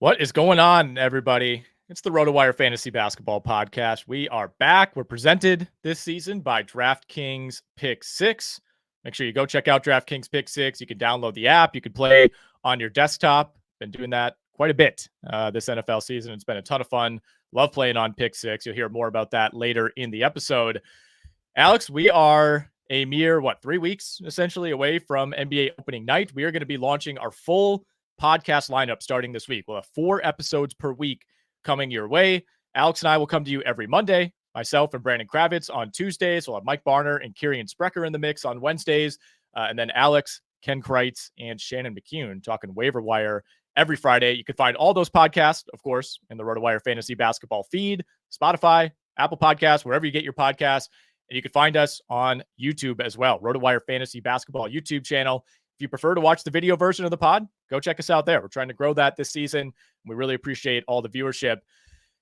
What is going on, everybody? It's the RotoWire Fantasy Basketball Podcast. We are back. We're presented this season by DraftKings Pick Six. Make sure you go check out DraftKings Pick Six. You can download the app. You can play on your desktop. Been doing that quite a bit this NFL season. It's been a ton of fun. Love playing on Pick Six. You'll hear more about that later in the episode. Alex, we are a mere, 3 weeks essentially away from NBA opening night. We are going to be launching our full podcast lineup starting this week. We'll have 4 episodes per week coming your way. Alex and I will come to you every Monday. Myself and Brandon Kravitz on Tuesdays. We'll have Mike Barner and Kirian Sprecher in the mix on Wednesdays. And then Alex, Ken Kreitz, and Shannon McCune talking waiver wire every Friday. You can find all those podcasts, of course, in the RotoWire Fantasy Basketball feed, Spotify, Apple Podcasts, wherever you get your podcasts. And you can find us on YouTube as well, RotoWire Fantasy Basketball YouTube channel. If you prefer to watch the video version of the pod, go check us out there. We're trying to grow that this season. We really appreciate all the viewership.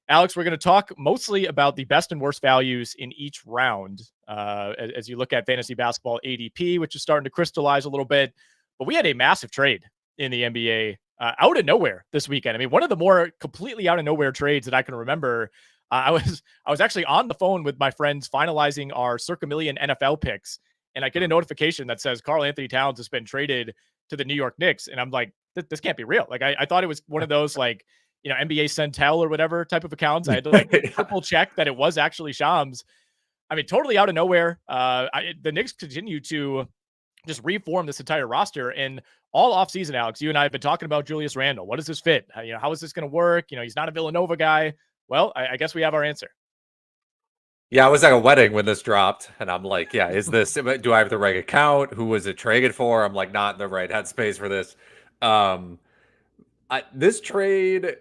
Alex, we're going to talk mostly about the best and worst values in each round as you look at fantasy basketball ADP, which is starting to crystallize a little bit. But we had a massive trade in the NBA out of nowhere this weekend. I mean, one of the more completely out of nowhere trades that I can remember. I was actually on the phone with my friends finalizing our Circa Million NFL picks, and I get a notification that says Karl-Anthony Towns has been traded to the New York Knicks. And I'm like, this can't be real. Like, I thought it was one of those, like, NBA Centel or whatever type of accounts. I had to triple check that it was actually Shams. I mean, totally out of nowhere. The Knicks continue to just reform this entire roster. And all offseason, Alex, you and I have been talking about Julius Randle. What does this fit? How is this going to work? He's not a Villanova guy. Well, I guess we have our answer. Yeah, I was at a wedding when this dropped, and I'm like, yeah, do I have the right account? Who was it traded for? I'm like, not in the right headspace for this. This trade,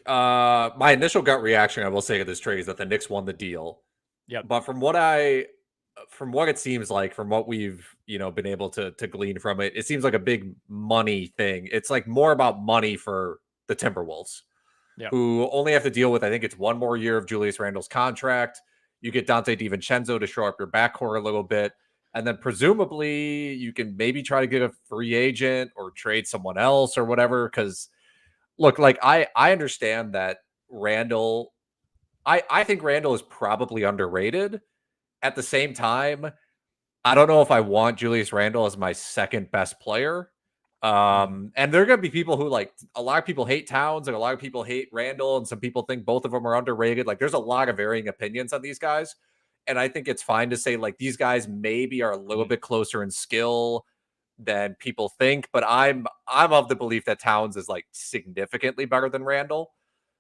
my initial gut reaction, I will say to this trade, is that the Knicks won the deal. Yeah. But from what it seems like, from what we've, been able to glean from it, it seems like a big money thing. It's like more about money for the Timberwolves, who only have to deal with, I think it's one more year of Julius Randle's contract. You get Donte DiVincenzo to show up your backcourt a little bit. And then presumably you can maybe try to get a free agent or trade someone else or whatever. Because, look, like I understand that Randle, I think Randle is probably underrated. At the same time, I don't know if I want Julius Randle as my second best player. And there are going to be people who, like, a lot of people hate Towns and a lot of people hate Randle, and some people think both of them are underrated. Like, there's a lot of varying opinions on these guys. And I think it's fine to say, like, these guys maybe are a little bit closer in skill than people think, but I'm of the belief that Towns is, like, significantly better than Randle.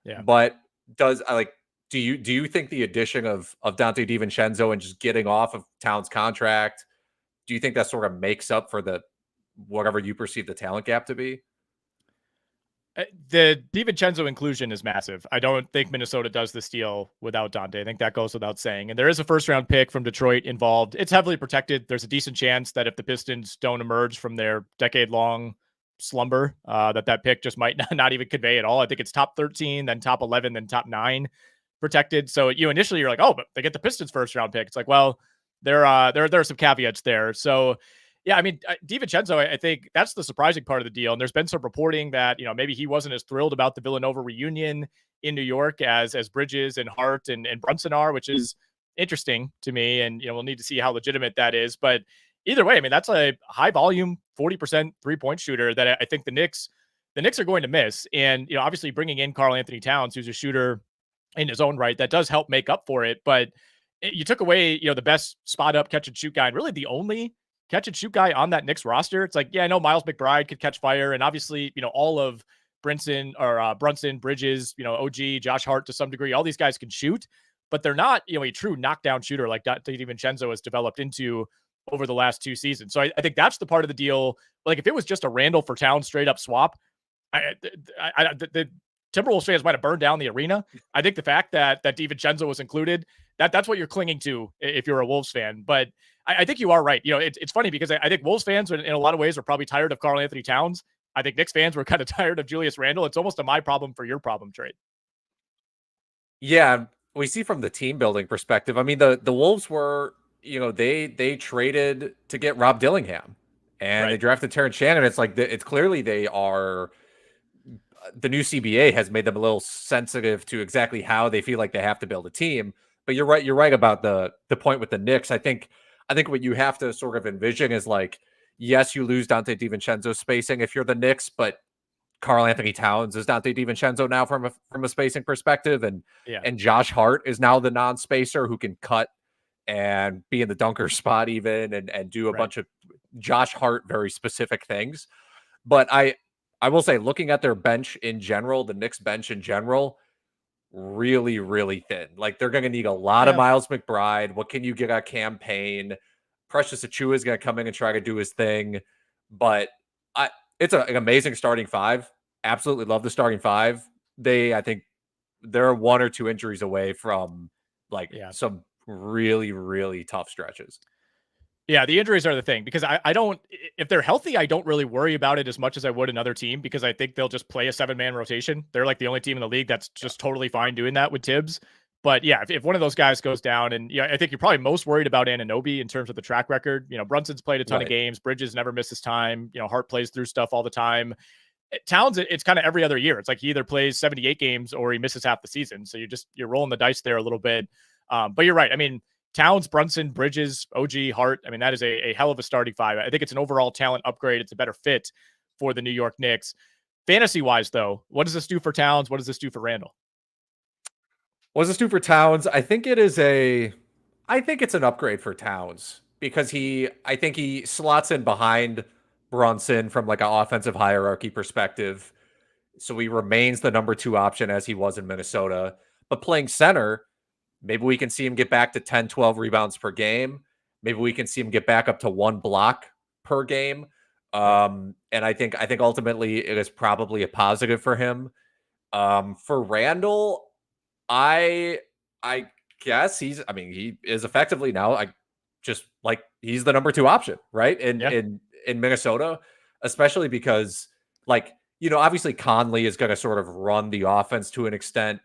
Yeah. But do you think the addition of Donte DiVincenzo and just getting off of Towns' contract, do you think that sort of makes up for whatever you perceive the talent gap to be? The DiVincenzo inclusion is massive. I don't think Minnesota does this deal without Donte. I think that goes without saying. And there is a first-round pick from Detroit involved. It's heavily protected. There's a decent chance that if the Pistons don't emerge from their decade-long slumber, that pick just might not even convey at all. I think it's top 13, then top 11, then top 9 protected. So initially you're like, oh, but they get the Pistons first-round pick. It's like, well, there are some caveats there. So yeah, I mean, DiVincenzo, I think that's the surprising part of the deal. And there's been some reporting that, maybe he wasn't as thrilled about the Villanova reunion in New York as Bridges and Hart and Brunson are, which is interesting to me. And, we'll need to see how legitimate that is. But either way, I mean, that's a high volume, 40% 3-point shooter that I think the Knicks are going to miss. And, obviously bringing in Karl-Anthony Towns, who's a shooter in his own right, that does help make up for it. But you took away, the best spot up catch and shoot guy, and really the only catch and shoot guy on that Knicks roster. It's like, yeah, I know Miles McBride could catch fire. And obviously, all of Brunson, Bridges, OG, Josh Hart to some degree, all these guys can shoot, but they're not, a true knockdown shooter like DiVincenzo has developed into over the last 2 seasons. So I think that's the part of the deal. Like, if it was just a Randle for Towns straight up swap, the Timberwolves fans might have burned down the arena. I think the fact that DiVincenzo was included, that's what you're clinging to if you're a Wolves fan. But I think you are right. It's funny because I think Wolves fans in a lot of ways are probably tired of Karl-Anthony Towns. I think Knicks fans were kind of tired of Julius Randle. It's almost a my problem for your problem trade. Yeah, we see from the team building perspective. I mean, the Wolves were, they traded to get Rob Dillingham, and they drafted Terrence Shannon. It's like it's clearly they are the new CBA has made them a little sensitive to exactly how they feel like they have to build a team. But you're right. You're right about the point with the Knicks. I think what you have to sort of envision is like, yes, you lose Dante DiVincenzo's spacing if you're the Knicks, but Karl-Anthony Towns is Dante DiVincenzo now from a spacing perspective, and Josh Hart is now the non-spacer who can cut and be in the dunker spot even and do a bunch of Josh Hart very specific things. But I will say, looking at their bench in general, the Knicks bench in general, really, really thin. Like, they're going to need a lot of Miles McBride. What can you get at campaign? Precious Achiuwa is going to come in and try to do his thing. But it's an amazing starting five. Absolutely love the starting five. I think they're one or two injuries away from some really, really tough stretches. Yeah, the injuries are the thing, because I don't, if they're healthy, I don't really worry about it as much as I would another team, because I think they'll just play a 7-man rotation. They're like the only team in the league that's just totally fine doing that with Tibbs. But yeah, if one of those guys goes down, and I think you're probably most worried about Anunoby in terms of the track record. Brunson's played a ton of games. Bridges never misses time. Hart plays through stuff all the time. Towns, it's kind of every other year. It's like he either plays 78 games or he misses half the season. So you're rolling the dice there a little bit. But you're right. I mean, Towns, Brunson, Bridges, OG, Hart. I mean, that is a hell of a starting five. I think it's an overall talent upgrade. It's a better fit for the New York Knicks. Fantasy-wise, though, what does this do for Towns? What does this do for Randle? What does this do for Towns? I think it's an upgrade for Towns, because I think he slots in behind Brunson from like an offensive hierarchy perspective. So he remains the number 2 option as he was in Minnesota. But playing center, maybe we can see him get back to 10, 12 rebounds per game. Maybe we can see him get back up to 1 block per game. And I think ultimately it is probably a positive for him. For Randle, I guess he is effectively now, he's the number 2 option, right? In Minnesota, especially because obviously Conley is going to sort of run the offense to an extent,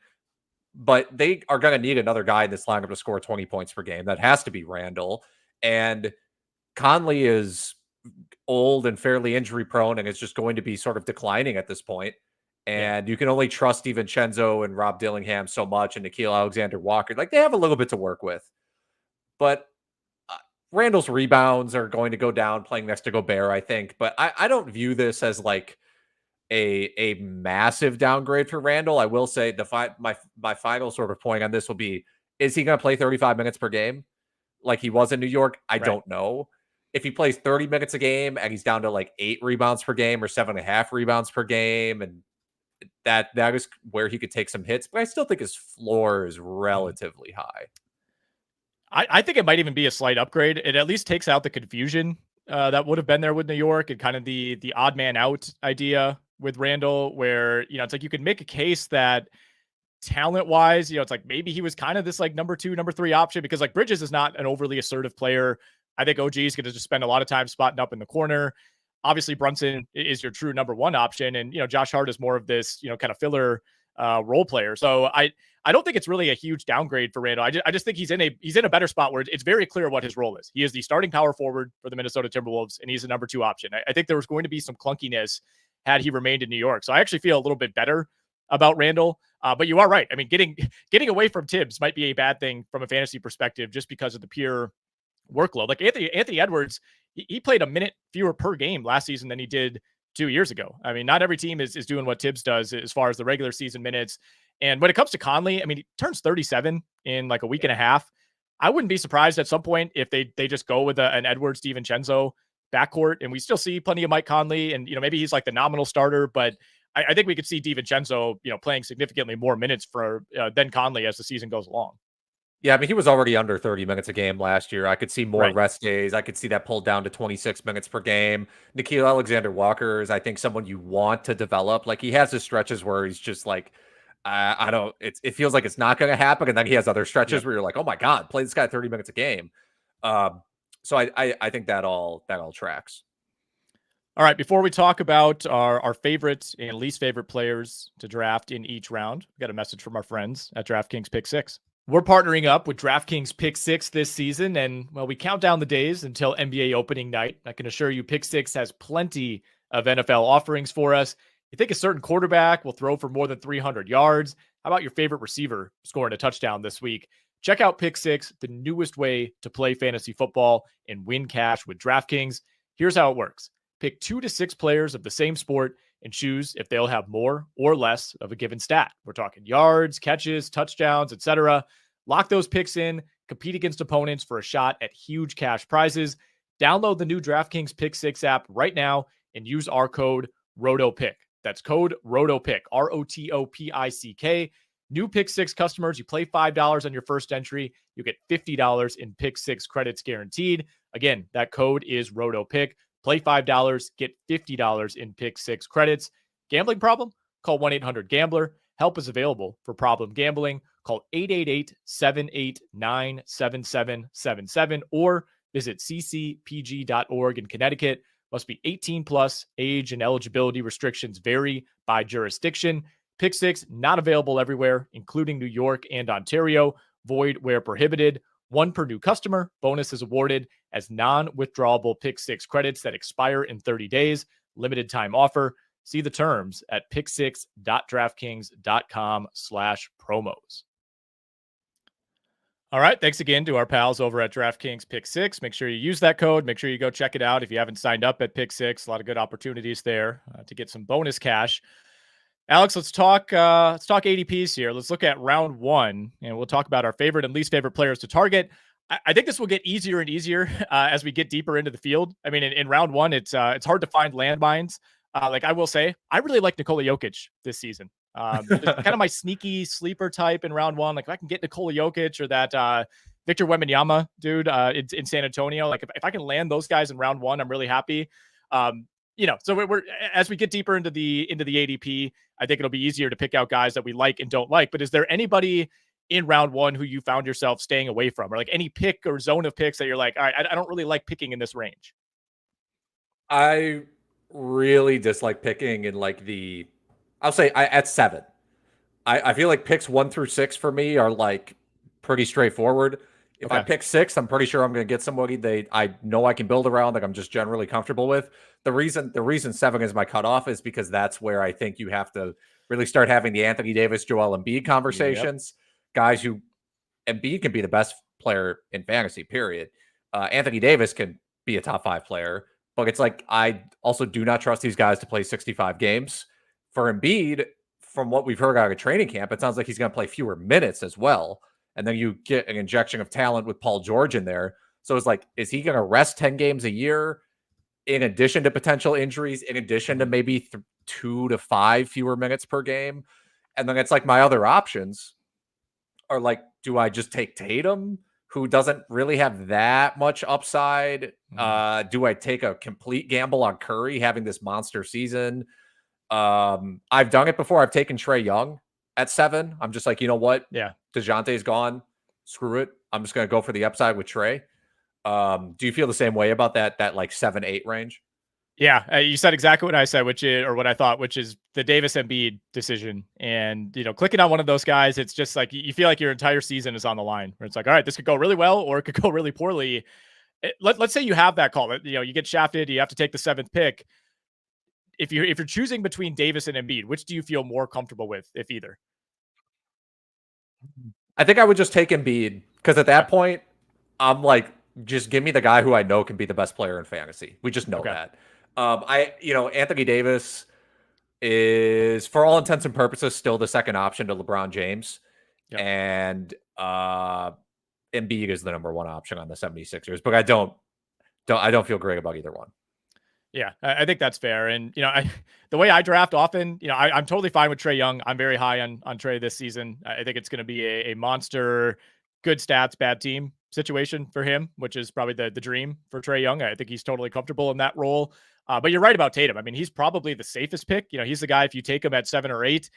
but they are going to need another guy in this lineup to score 20 points per game. That has to be Randle. And Conley is old and fairly injury prone, and it's just going to be sort of declining at this point. And you can only trust DiVincenzo and Rob Dillingham so much, and Nickeil Alexander-Walker. Like, they have a little bit to work with. But Randle's rebounds are going to go down playing next to Gobert, I think. But I don't view this as like a massive downgrade for Randle. I will say my final sort of point on this will be, is he going to play 35 minutes per game like he was in New York? I don't know. If he plays 30 minutes a game and he's down to like 8 rebounds per game or 7.5 rebounds per game, and that is where he could take some hits, but I still think his floor is relatively high. I think it might even be a slight upgrade. It at least takes out the confusion that would have been there with New York, and kind of the odd man out idea with Randle, where, it's like you could make a case that talent wise, it's like maybe he was kind of this like number 2, number 3 option, because like Bridges is not an overly assertive player. I think OG is going to just spend a lot of time spotting up in the corner. Obviously, Brunson is your true number 1 option, and Josh Hart is more of this kind of filler role player. So I don't think it's really a huge downgrade for Randle. I just think he's in a better spot where it's very clear what his role is. He is the starting power forward for the Minnesota Timberwolves, and he's a number 2 option. I think there was going to be some clunkiness had he remained in New York. So I actually feel a little bit better about Randle. But you are right. I mean, getting away from Tibbs might be a bad thing from a fantasy perspective, just because of the pure workload. Like Anthony Edwards, he played a minute fewer per game last season than he did 2 years ago. I mean, not every team is doing what Tibbs does as far as the regular season minutes. And when it comes to Conley, I mean, he turns 37 in like a week and a half. I wouldn't be surprised at some point if they just go with an Edwards DiVincenzo backcourt, and we still see plenty of Mike Conley, and maybe he's like the nominal starter, but I think we could see DiVincenzo playing significantly more minutes than Conley as the season goes along. Yeah, I mean, he was already under 30 minutes a game last year. I could see more rest days. I could see that pulled down to 26 minutes per game. Nickeil Alexander-Walker is, I think, someone you want to develop. Like, he has his stretches where he's just like, it feels like it's not going to happen. And then he has other stretches where you're like, oh my God, play this guy 30 minutes a game. So I think that all tracks. All right, before we talk about our favorite and least favorite players to draft in each round, we got a message from our friends at DraftKings Pick Six. We're partnering up with DraftKings Pick Six this season, and we count down the days until NBA opening night. I can assure you Pick Six has plenty of NFL offerings for us. You think a certain quarterback will throw for more than 300 yards? How about your favorite receiver scoring a touchdown this week? Check out Pick Six, the newest way to play fantasy football and win cash with DraftKings. Here's how it works. Pick 2 to 6 players of the same sport and choose if they'll have more or less of a given stat. We're talking yards, catches, touchdowns, etc. Lock those picks in, compete against opponents for a shot at huge cash prizes. Download the new DraftKings Pick Six app right now and use our code ROTOPICK. That's code ROTOPICK, ROTOPICK. New Pick Six customers, you play $5 on your first entry, you get $50 in Pick Six credits guaranteed. Again, that code is ROTOPICK. Play $5, get $50 in Pick Six credits. Gambling problem? Call 1-800-GAMBLER. Help is available for problem gambling. Call 888-789-7777 or visit ccpg.org in Connecticut. Must be 18 plus. Age and eligibility restrictions vary by jurisdiction. Pick Six not available everywhere, including New York and Ontario. Void where prohibited. 1 per new customer. Bonus is awarded as non-withdrawable Pick Six credits that expire in 30 days. Limited time offer. See the terms at picksix.draftkings.com/promos. All right. Thanks again to our pals over at DraftKings Pick Six. Make sure you use that code. Make sure you go check it out if you haven't signed up at Pick Six. A lot of good opportunities there to get some bonus cash. Alex, let's talk ADPs here. Let's look at round 1, and we'll talk about our favorite and least favorite players to target. I think this will get easier and easier as we get deeper into the field. I mean, in round 1, it's hard to find landmines. Like I will say, I really like Nikola Jokic this season. Kind of my sneaky sleeper type in round 1. Like if I can get Nikola Jokic or that Victor Wembanyama dude in San Antonio, like if I can land those guys in round 1, I'm really happy. So we're as we get deeper into the ADP, I think it'll be easier to pick out guys that we like and don't like. But is there anybody in round 1 who you found yourself staying away from, or like any pick or zone of picks that you're like, all right, I don't really like picking in this range? I really dislike picking in like I'll say at 7. I feel like picks 1 through 6 for me are like pretty straightforward. If I pick 6, I'm pretty sure I'm going to get somebody I know I can build around, like I'm just generally comfortable with. The reason 7 is my cutoff is because that's where I think you have to really start having the Anthony Davis, Joel Embiid conversations. Yep. Guys who Embiid can be the best player in fantasy, period. Anthony Davis can be a top 5 player, but it's like I also do not trust these guys to play 65 games. For Embiid, from what we've heard out of training camp, it sounds like he's going to play fewer minutes as well. And then you get an injection of talent with Paul George in there. So it's like, is he going to rest 10 games a year in addition to potential injuries, in addition to maybe 2 to 5 fewer minutes per game? And then it's like my other options are like, do I just take Tatum, who doesn't really have that much upside? Do I take a complete gamble on Curry having this monster season? I've done it before. I've taken Trae Young at 7. I'm just like, you know what? Yeah. DeJounte's gone. Screw it. I'm just going to go for the upside with Trae. Do you feel the same way about that like 7-8 range? Yeah, you said exactly what I said, what I thought, which is the Davis Embiid decision. And, clicking on one of those guys, it's just like you feel like your entire season is on the line, where it's like, all right, this could go really well or it could go really poorly. Let's say you have that call. You get shafted, you have to take the 7th pick. If you're choosing between Davis and Embiid, which do you feel more comfortable with, if either? I think I would just take Embiid, because at that point, I'm like, just give me the guy who I know can be the best player in fantasy. We just know that. Anthony Davis is, for all intents and purposes, still the second option to LeBron James. Yep. And Embiid is the number 1 option on the 76ers, but I don't feel great about either one. Yeah, I think that's fair. And, the way I draft often, I'm totally fine with Trae Young. I'm very high on Trae this season. I think it's going to be a monster, good stats, bad team situation for him, which is probably the dream for Trae Young. I think he's totally comfortable in that role. But you're right about Tatum. I mean, he's probably the safest pick. He's the guy, if you take him at 7 or 8,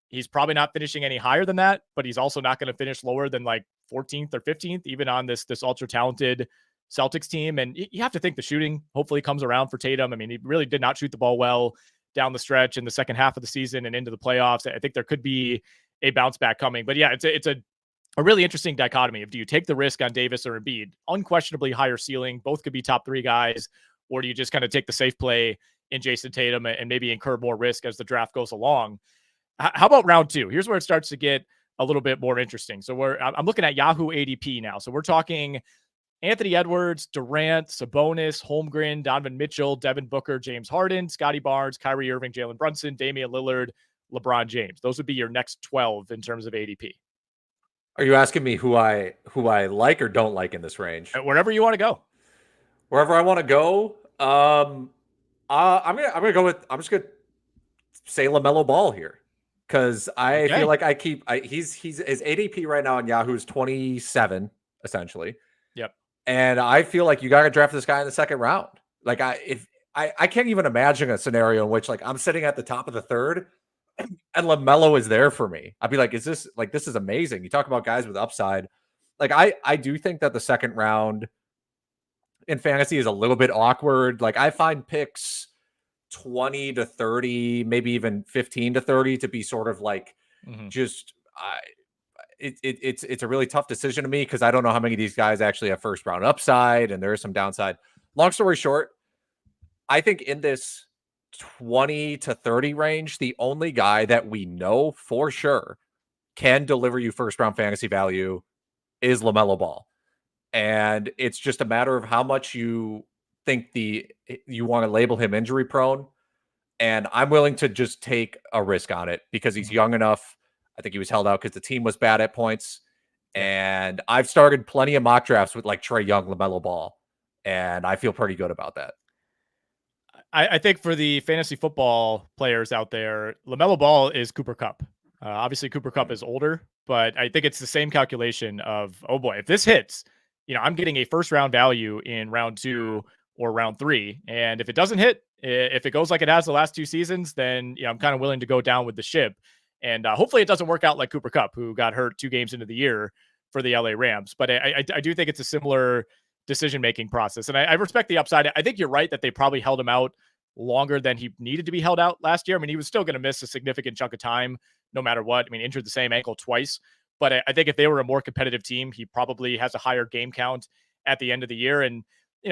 he's probably not finishing any higher than that, but he's also not going to finish lower than like 14th or 15th, even on this ultra talented Celtics team. And you have to think the shooting hopefully comes around for Tatum. I mean, he really did not shoot the ball well down the stretch in the second half of the season and into the playoffs. I think there could be a bounce back coming. But yeah, it's a really interesting dichotomy of, do you take the risk on Davis or Embiid? Unquestionably higher ceiling. Both could be top 3 guys. Or do you just kind of take the safe play in Jason Tatum and maybe incur more risk as the draft goes along. How about round 2? Here's where it starts to get a little bit more interesting. So I'm looking at Yahoo ADP now. So we're talking Anthony Edwards, Durant, Sabonis, Holmgren, Donovan Mitchell, Devin Booker, James Harden, Scotty Barnes, Kyrie Irving, Jalen Brunson, Damian Lillard, LeBron James. Those would be your next 12 in terms of ADP. Are you asking me who I like or don't like in this range? Wherever you want to go. Wherever I want to go. I'm just gonna say LaMelo Ball here. Because I feel like he's his ADP right now on Yahoo is 27, essentially. Yep. And I feel like you got to draft this guy in the second round. Like I can't even imagine a scenario in which like I'm sitting at the top of the third and LaMelo is there for me. I'd be like, this is amazing. You talk about guys with upside. Like I do think that the second round in fantasy is a little bit awkward. Like I find picks 20 to 30, maybe even 15 to 30 to be sort of like it's a really tough decision to me because I don't know how many of these guys actually have first round upside and there is some downside. Long story short, I think in this 20 to 30 range, the only guy that we know for sure can deliver you first round fantasy value is LaMelo Ball. And it's just a matter of how much you think you want to label him injury prone. And I'm willing to just take a risk on it because he's young enough. I think he was held out because the team was bad at points. And I've started plenty of mock drafts with like Trae Young, LaMelo Ball. And I feel pretty good about that. I think for the fantasy football players out there, LaMelo Ball is Cooper Kupp. Obviously, Cooper Kupp is older, but I think it's the same calculation of, oh boy, if this hits, I'm getting a first round value in round 2 or round 3. And if it doesn't hit, if it goes like it has the last 2 seasons, then I'm kind of willing to go down with the ship. And hopefully it doesn't work out like Cooper Kupp, who got hurt 2 games into the year for the LA Rams. But I do think it's a similar decision-making process. And I respect the upside. I think you're right that they probably held him out longer than he needed to be held out last year. I mean, he was still going to miss a significant chunk of time no matter what. I mean, injured the same ankle twice. But I think if they were a more competitive team, he probably has a higher game count at the end of the year. And,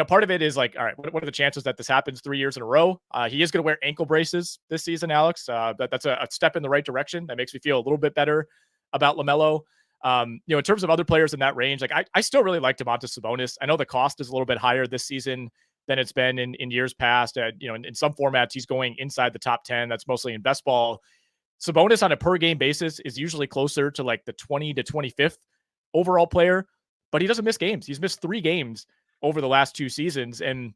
part of it is like, all right, what are the chances that this happens 3 years in a row? He is going to wear ankle braces this season, Alex. That's a step in the right direction. That makes me feel a little bit better about LaMelo. In terms of other players in that range, like I still really like Domantas Sabonis. I know the cost is a little bit higher this season than it's been in years past. In some formats, he's going inside the top 10. That's mostly in best ball. Sabonis on a per game basis is usually closer to like the 20 to 25th overall player, but he doesn't miss games. He's missed 3 games over the last 2 seasons. And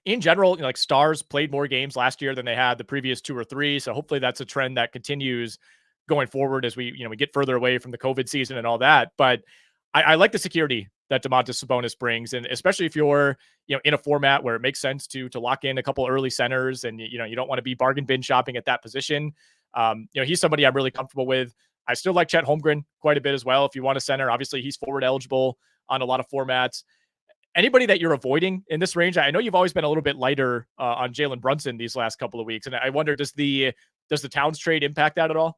in general, like stars played more games last year than they had the previous 2 or 3. So hopefully that's a trend that continues going forward as we get further away from the COVID season and all that. But I like the security that Domantas Sabonis brings. And especially if you're, in a format where it makes sense to lock in a couple early centers and, you don't want to be bargain bin shopping at that position. He's somebody I'm really comfortable with. I still like Chet Holmgren quite a bit as well. If you want a center, obviously he's forward eligible on a lot of formats. Anybody that you're avoiding in this range, I know you've always been a little bit lighter on Jalen Brunson these last couple of weeks. And I wonder, does the Towns trade impact that at all?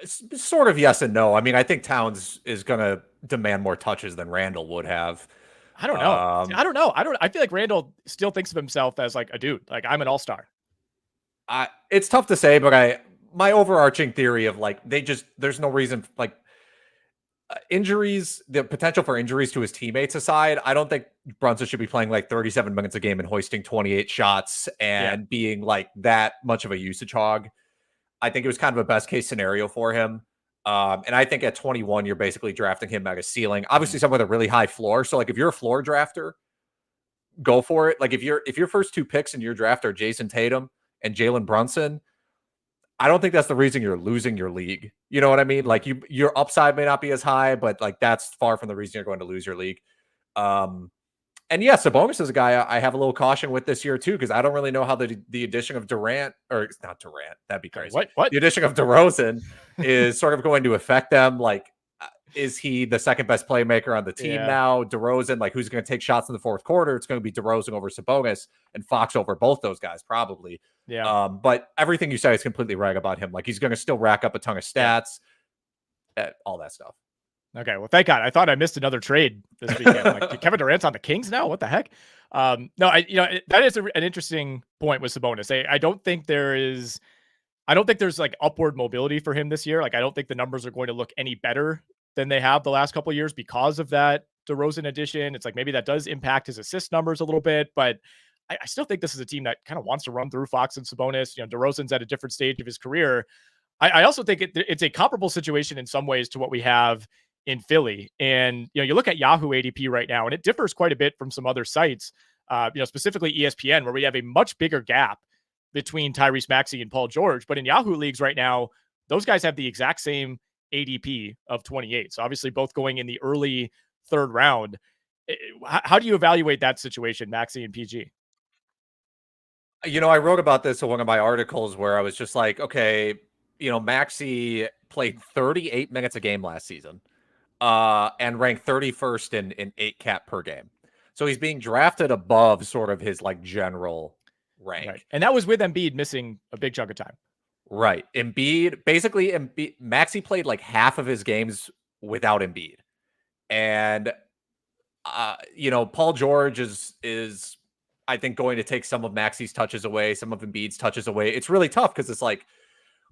Sort of yes and no. I mean, I think Towns is going to demand more touches than Randle would have. I don't know. I feel like Randle still thinks of himself as like a dude. Like I'm an all-star. It's tough to say, but my overarching theory of like, there's no reason like injuries, the potential for injuries to his teammates aside, I don't think Brunson should be playing like 37 minutes a game and hoisting 28 shots and being like that much of a usage hog. I think it was kind of a best case scenario for him. And I think at 21, you're basically drafting him at a ceiling, obviously someone with a really high floor. So like if you're a floor drafter, go for it. Like if your first 2 picks in your draft are Jason Tatum and Jalen Brunson, I don't think that's the reason you're losing your league. You know what I mean? Like your upside may not be as high, but like that's far from the reason you're going to lose your league. And yeah, Sabonis is a guy I have a little caution with this year too, because I don't really know how the addition of Durant, or it's not Durant, that'd be crazy. What? The addition of DeRozan is sort of going to affect them. Like, is he the second best playmaker on the team now? DeRozan, like who's going to take shots in the fourth quarter? It's going to be DeRozan over Sabonis and Fox over both those guys, probably. Yeah. But everything you say is completely right about him. Like he's going to still rack up a ton of stats, all that stuff. Okay, well, thank God. I thought I missed another trade this weekend. Like, Kevin Durant's on the Kings now? What the heck? No, that is an interesting point with Sabonis. I don't think there's like upward mobility for him this year. Like, I don't think the numbers are going to look any better than they have the last couple of years because of that DeRozan addition. It's like maybe that does impact his assist numbers a little bit, but I still think this is a team that kind of wants to run through Fox and Sabonis. DeRozan's at a different stage of his career. I also think it's a comparable situation in some ways to what we have in Philly. And, you look at Yahoo ADP right now, and it differs quite a bit from some other sites, specifically ESPN, where we have a much bigger gap between Tyrese Maxey and Paul George. But in Yahoo leagues right now, those guys have the exact same ADP of 28. So obviously both going in the early third round. How do you evaluate that situation, Maxey and PG? I wrote about this in one of my articles where I was just like, okay, Maxey played 38 minutes a game last season and ranked 31st in 8 cap per game. So he's being drafted above sort of his like general rank. Right. And that was with Embiid missing a big chunk of time. Right. Maxey played like half of his games without Embiid. And, Paul George is I think going to take some of Maxey's touches away, some of Embiid's touches away. It's really tough because it's like,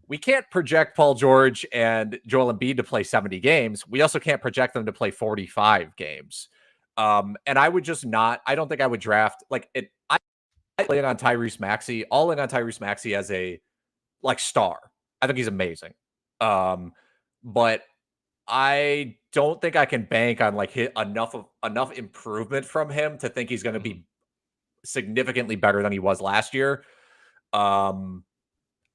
we can't project Paul George and Joel Embiid to play 70 games. We also can't project them to play 45 games. And I would just not, I don't think I would draft like it. I play it on Tyrese Maxey, all in on Tyrese Maxey as a like star. I think he's amazing. But I don't think I can bank on like hit enough improvement from him to think he's going to be significantly better than he was last year.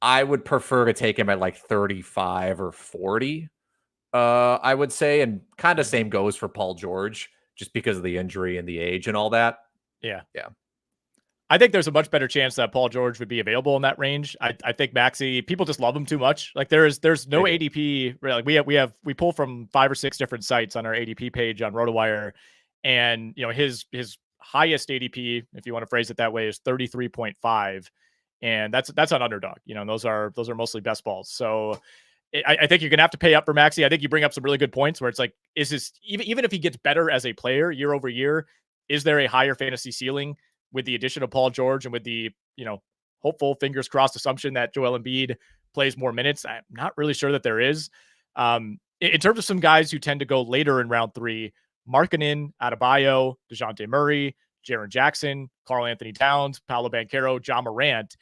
I would prefer to take him at like 35 or 40, I would say. And kind of same goes for Paul George, just because of the injury and the age and all that. Yeah. Yeah. I think there's a much better chance that Paul George would be available in that range. I think Maxey, people just love him too much. Like there's no ADP. Like we pull from 5 or 6 different sites on our ADP page on RotoWire, and his highest ADP, if you want to phrase it that way, is 33.5. And that's on Underdog. And those are mostly best balls. So I think you're going to have to pay up for Maxey. I think you bring up some really good points where it's like, is this, even if he gets better as a player year over year, is there a higher fantasy ceiling with the addition of Paul George and with the, hopeful fingers crossed assumption that Joel Embiid plays more minutes? I'm not really sure that there is. In terms of some guys who tend to go later in round 3, Markkanen, Adebayo, DeJounte Murray, Jaren Jackson, Karl-Anthony Towns, Paolo Banchero, John Morant,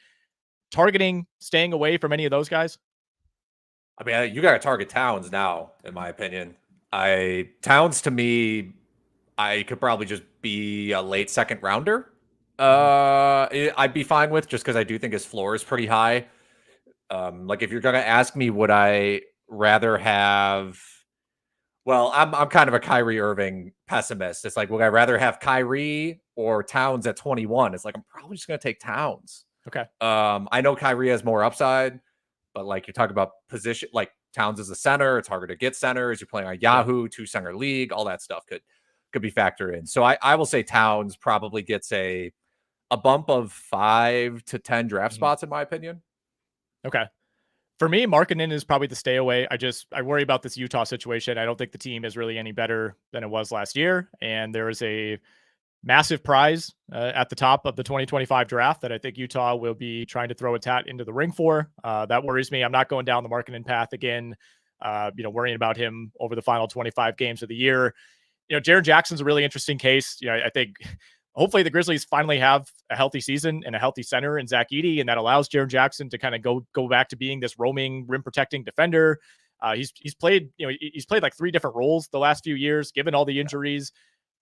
targeting staying away from any of those guys? I mean, you got to target Towns now, in my opinion. Towns to me, I could probably just be a late second rounder. I'd be fine with, just because I do think his floor is pretty high. Like if you're going to ask me, would I rather have, well, I'm kind of a Kyrie Irving pessimist. It's like, would I rather have Kyrie or Towns at 21? It's like, I'm probably just going to take Towns. Okay. I know Kyrie has more upside, but like you're talking about position, like Towns is a center. It's harder to get centers. You're playing on Yahoo, 2-center league, all that stuff could be factored in. So I will say Towns probably gets a bump of 5 to 10 draft spots, in my opinion. Okay. For me, Markkanen is probably the stay away. I worry about this Utah situation. I don't think the team is really any better than it was last year. And there is a massive prize at the top of the 2025 draft that I think Utah will be trying to throw its hat into the ring for. That worries me. I'm not going down the Markkanen path again, worrying about him over the final 25 games of the year. Jaren Jackson's a really interesting case. I think hopefully the Grizzlies finally have a healthy season and a healthy center in Zach Edey, and that allows Jaren Jackson to kind of go back to being this roaming rim protecting defender. He's played like 3 different roles the last few years, given all the injuries.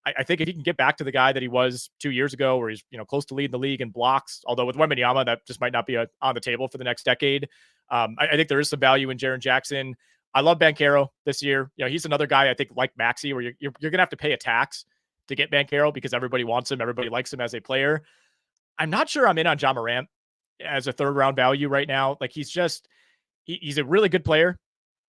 I think if he can get back to the guy that he was 2 years ago, where he's close to leading the league in blocks, although with Wembanyama that just might not be on the table for the next decade. I think there is some value in Jaren Jackson. I love Banchero this year. He's another guy I think like Maxey, where you're gonna have to pay a tax to get Banchero because everybody wants him, everybody likes him as a player. I'm not sure I'm in on John Morant as a 3rd round value right now. Like he's a really good player.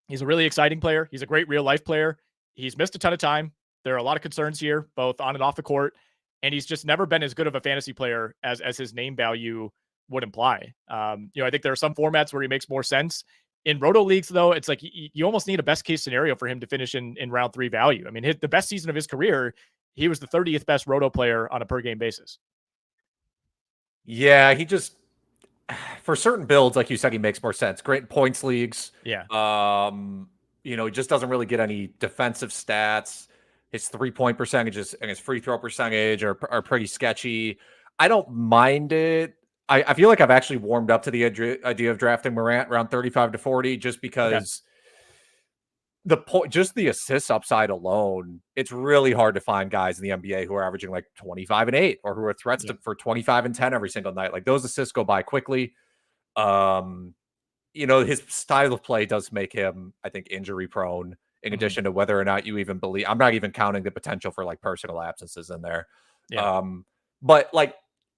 He's a really exciting player. He's a great real life player. He's missed a ton of time. There are a lot of concerns here, both on and off the court, and he's just never been as good of a fantasy player as his name value would imply. I think there are some formats where he makes more sense. In roto leagues, though, it's like you almost need a best case scenario for him to finish in round 3 value. I mean, the best season of his career he was the 30th best roto player on a per game basis. Yeah, he just, for certain builds, like you said, he makes more sense. Great points leagues. Yeah. He just doesn't really get any defensive stats. His 3-point percentages and his free throw percentage are pretty sketchy. I don't mind it. I feel like I've actually warmed up to the idea of drafting Morant around 35 to 40 just because just the assist upside alone, it's really hard to find guys in the NBA who are averaging like 25 and 8 or who are threats for 25 and 10 every single night. Like those assists go by quickly. His style of play does make him, I think, injury prone, in addition to whether or not you even believe. I'm not even counting the potential for like personal absences in there. Yeah. But like,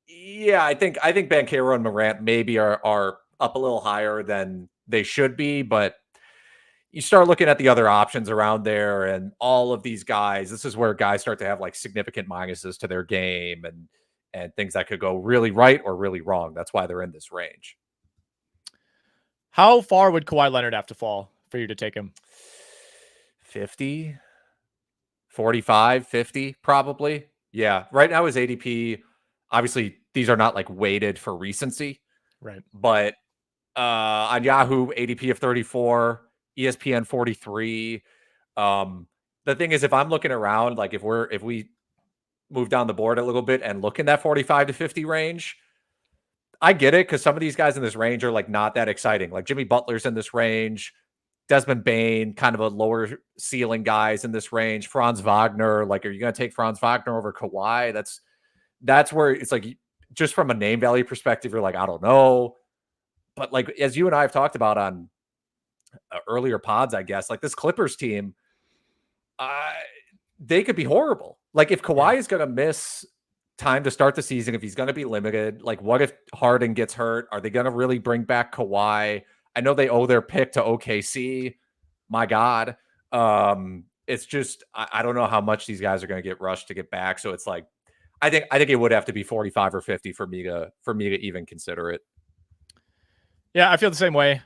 yeah, I think Banchero and Morant maybe are up a little higher than they should be, but you start looking at the other options around there and all of these guys, this is where guys start to have like significant minuses to their game and things that could go really right or really wrong. That's why they're in this range. How far would Kawhi Leonard have to fall for you to take him? 50, 45, 50, probably. Yeah. Right now his ADP, obviously these are not like weighted for recency. Right. But on Yahoo, ADP of 34, ESPN 43. The thing is, if I'm looking around, like if we move down the board a little bit and look in that 45 to 50 range, I get it, because some of these guys in this range are like not that exciting. Like Jimmy Butler's in this range, Desmond Bane, kind of a lower ceiling guys in this range. Franz Wagner, like, are you going to take Franz Wagner over Kawhi? That's where it's like, just from a name value perspective, you're like, I don't know. But like, as you and I have talked about on earlier pods, I guess, like this Clippers team, they could be horrible. Like if Kawhi is going to miss time to start the season, if he's going to be limited, like what if Harden gets hurt? Are they going to really bring back Kawhi? I know they owe their pick to OKC. My God. It's just, I don't know how much these guys are going to get rushed to get back. So it's like, I think it would have to be 45 or 50 for me to even consider it. Yeah, I feel the same way.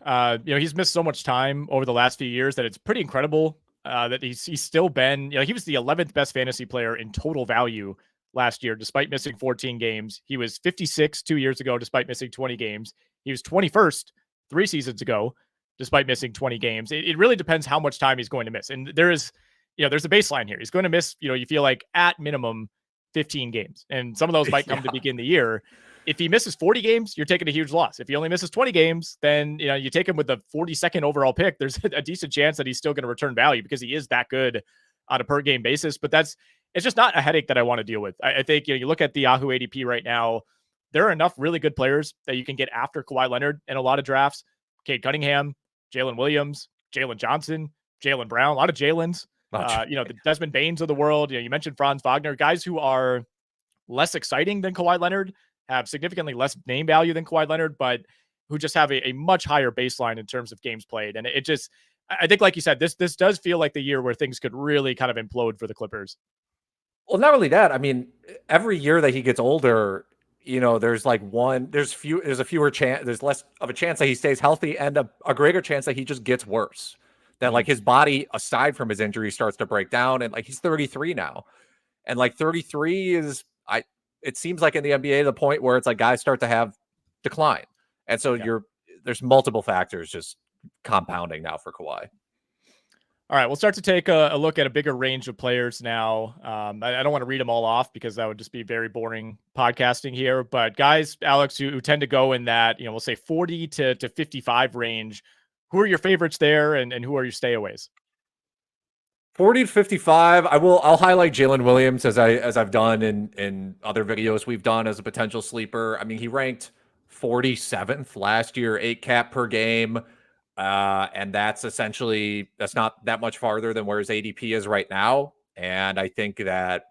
He's missed so much time over the last few years that it's pretty incredible that he's still been, he was the 11th best fantasy player in total value last year, despite missing 14 games. He was 56 2 years ago, despite missing 20 games. He was 21st 3 seasons ago, despite missing 20 games. It really depends how much time he's going to miss. And there's a baseline here. He's going to miss, you feel like at minimum 15 games. And some of those might come to begin the year. If he misses 40 games, you're taking a huge loss. If he only misses 20 games, then you take him with the 42nd overall pick. There's a decent chance that he's still going to return value because he is that good on a per game basis. But it's just not a headache that I want to deal with. I think you look at the Yahoo ADP right now, there are enough really good players that you can get after Kawhi Leonard in a lot of drafts. Cade Cunningham, Jalen Williams, Jalen Johnson, Jalen Brown, a lot of Jalen's. The Desmond Banes of the world. You mentioned Franz Wagner, guys who are less exciting than Kawhi Leonard, have significantly less name value than Kawhi Leonard, but who just have a much higher baseline in terms of games played. And I think, like you said, this does feel like the year where things could really kind of implode for the Clippers. Well, not only that. I mean, every year that he gets older, there's there's less of a chance that he stays healthy and a greater chance that he just gets worse. That like his body, aside from his injury, starts to break down. And like, he's 33 now. And like 33 is, it seems like in the NBA, the point where it's like guys start to have decline. And so there's multiple factors just compounding now for Kawhi. All right, we'll start to take a look at a bigger range of players now. I don't want to read them all off because that would just be very boring podcasting here. But guys, Alex, who tend to go in that, we'll say 40 to 55 range, who are your favorites there and who are your stayaways? 40 to 55. I'll highlight Jalen Williams as I've done in other videos we've done as a potential sleeper. I mean, he ranked 47th last year, 8 cap per game. And that's not that much farther than where his ADP is right now. And I think that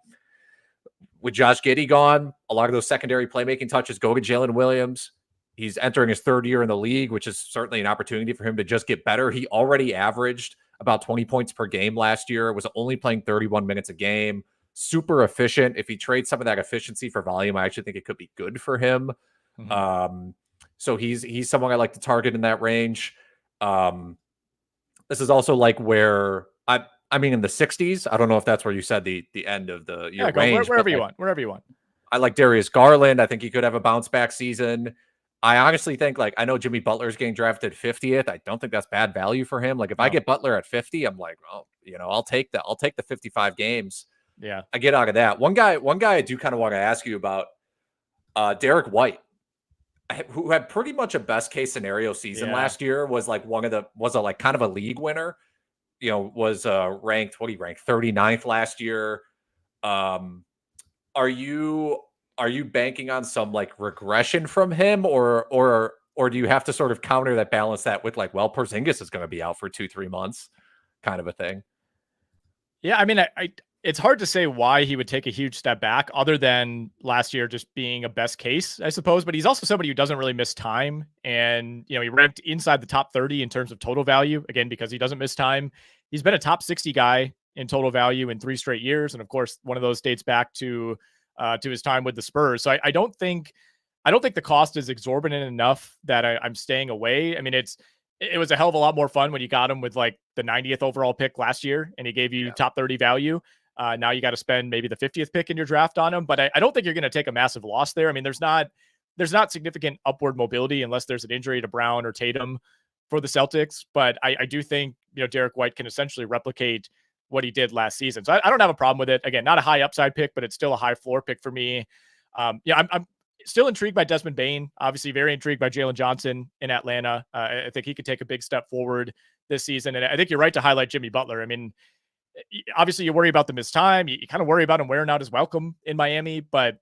with Josh Giddey gone, a lot of those secondary playmaking touches go to Jalen Williams. He's entering his 3rd year in the league, which is certainly an opportunity for him to just get better. He already averaged about 20 points per game last year, was only playing 31 minutes a game, super efficient. If he trades some of that efficiency for volume, I actually think it could be good for him. So he's someone I like to target in that range. This is also like where I mean, in the 60s. I don't know if that's where you said the end of your Go range. wherever you want. Wherever you want. I like Darius Garland. I think he could have a bounce back season. I honestly think, like, I know Jimmy Butler's getting drafted 50th. I don't think that's bad value for him. Like, if I get Butler at 50, I'm like, oh, I'll take that. I'll take the 55 games. Yeah. I get out of that. One guy I do kind of want to ask you about, Derrick White, who had pretty much a best case scenario season last year, was like kind of a league winner, was ranked 39th last year. Are you banking on some like regression from him, or do you have to sort of balance that with like, well, Porzingis is going to be out for 2-3 months kind of a thing? Yeah. I mean, it's hard to say why he would take a huge step back other than last year just being a best case, I suppose. But he's also somebody who doesn't really miss time. And, he ranked inside the top 30 in terms of total value, again, because he doesn't miss time. He's been a top 60 guy in total value in 3 straight years. And of course, one of those dates back to his time with the Spurs. So I don't think the cost is exorbitant enough that I'm staying away. I mean, it was a hell of a lot more fun when you got him with like the 90th overall pick last year and he gave you top 30 value. Now you got to spend maybe the 50th pick in your draft on him, but I don't think you're going to take a massive loss there. I mean, there's not significant upward mobility unless there's an injury to Brown or Tatum for the Celtics. But I do think, Derrick White can essentially replicate what he did last season. So I don't have a problem with it. Again, not a high upside pick, but it's still a high floor pick for me. I'm still intrigued by Desmond Bane. Obviously, very intrigued by Jalen Johnson in Atlanta. I think he could take a big step forward this season. And I think you're right to highlight Jimmy Butler. I mean, obviously, you worry about the missed time. You kind of worry about him wearing out his welcome in Miami. But,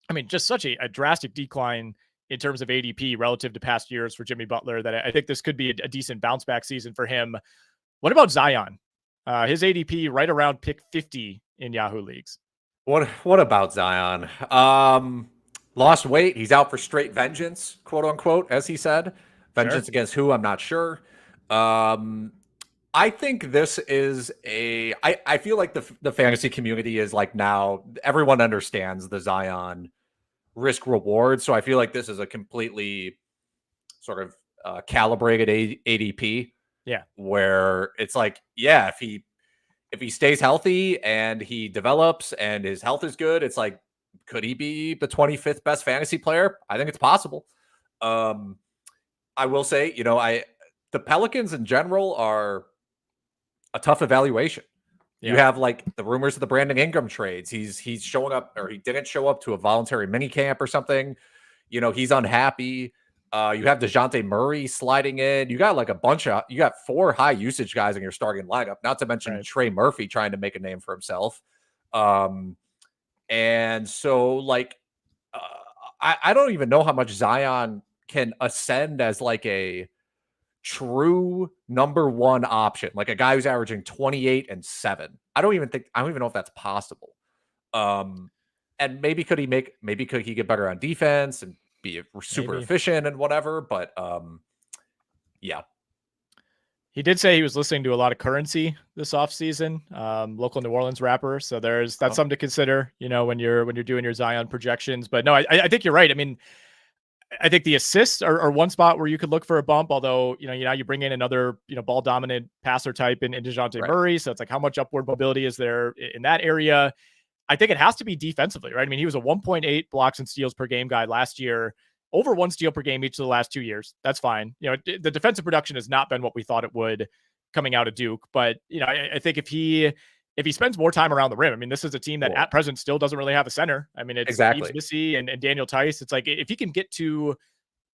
I mean, just such a drastic decline in terms of ADP relative to past years for Jimmy Butler that I think this could be a decent bounce back season for him. What about Zion? His ADP right around pick 50 in Yahoo leagues. What about Zion? Lost weight. He's out for straight vengeance, quote unquote, as he said. Vengeance against who? I'm not sure. I think this is I feel like the fantasy community is like, now everyone understands the Zion risk reward. So I feel like this is a completely sort of calibrated ADP. Yeah. Where it's like, yeah, if he stays healthy and he develops and his health is good, it's like, could he be the 25th best fantasy player? I think it's possible. I will say, the Pelicans in general are a tough evaluation. Yeah. You have like the rumors of the Brandon Ingram trades. He's showing up, or he didn't show up to a voluntary mini camp or something. He's unhappy. You have DeJounte Murray sliding in. You got like you got 4 high usage guys in your starting lineup, not to mention Trey Murphy trying to make a name for himself. And so like, I don't even know how much Zion can ascend as like a true number 1 option, like a guy who's averaging 28 and 7. I don't even know if that's possible. And maybe could he get better on defense and be super efficient and whatever, but yeah. He did say he was listening to a lot of Currency this offseason, local New Orleans rapper. So that's something to consider, when you're doing your Zion projections. But no, I think you're right. I mean, I think the assists are one spot where you could look for a bump, although, now you bring in another, ball dominant passer type in DeJounte Murray. So it's like, how much upward mobility is there in that area? I think it has to be defensively, right? I mean, he was a 1.8 blocks and steals per game guy last year, over 1 steal per game each of the last 2 years. That's fine. The defensive production has not been what we thought it would coming out of Duke. But, I think if he spends more time around the rim, I mean, this is a team that at present still doesn't really have a center. I mean, it's Yves Missy and Daniel Tice. It's like, if he can get to